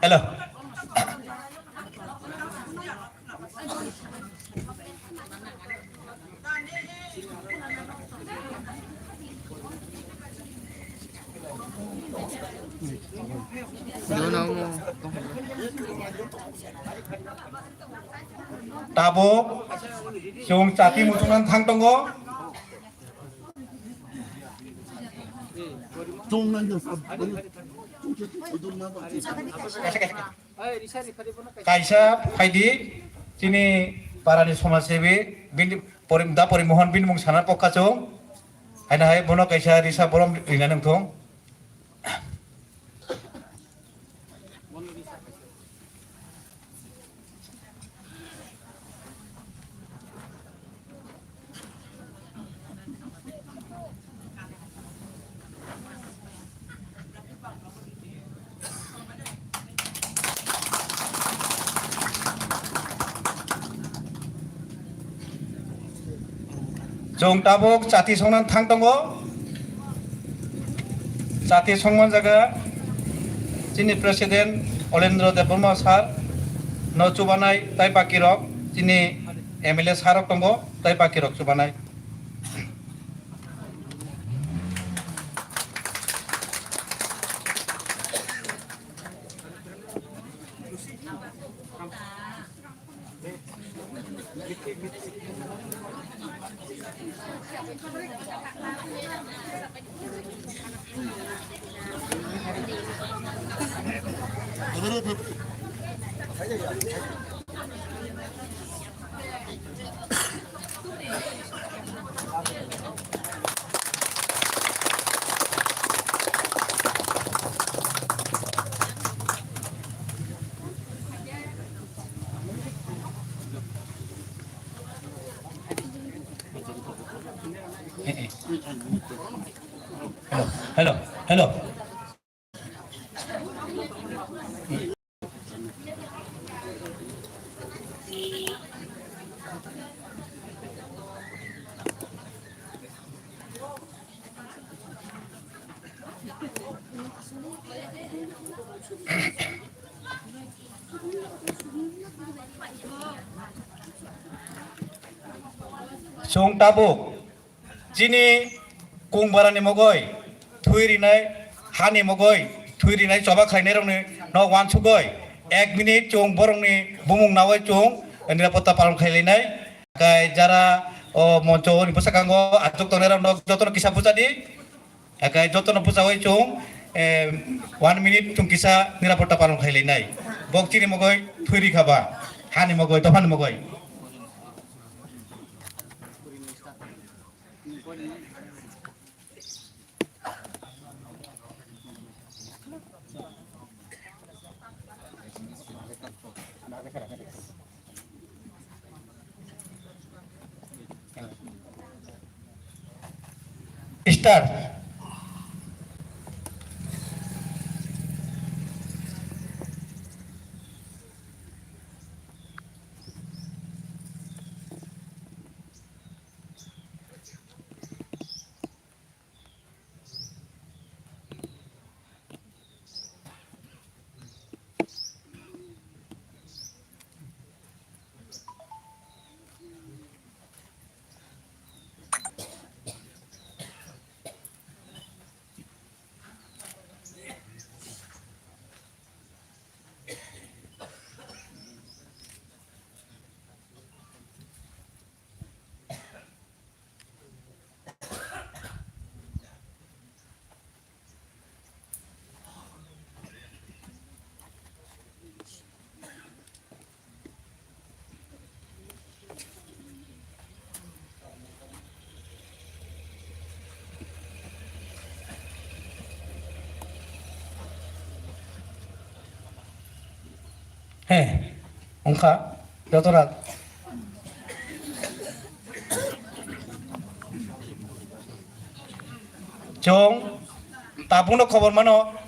Hello. Tabuk, Jung Cati musunan thang tonggo. Kaisa Faidi, sini para di Somaj Sebi, da Porimohon bin mung sana pokacung, ada hai bono kaisa risa borom rinaneng thong. Jong tabuk Cati songnan thang tonggo. Cati songman jaga sini Presiden Olendro Deborma sar no chubanai tai pakirok sini MLA sarok tonggo tai pakirok chubanai. Hello, hello. Song tabuk, sini kung barani mogoi, thuiri nai, hani mogoi, thuiri nai coba khainai rong ni, no wan sugoi, 1 minute chung borong ni bumung nawai chung, niরাপত্তা পালন khailai nai, kai jara moncho ni pusakanggo atuk tonerang no jotono kisah puja di, kai jotono puja wai chung, 1 minute chung kisah niরাপত্তা পালন khailai nai, bok chini mogoi, thuiri khaba, hani mogoi, tofan mogoi. Start. ongka jotorat jong tabung no khobor mano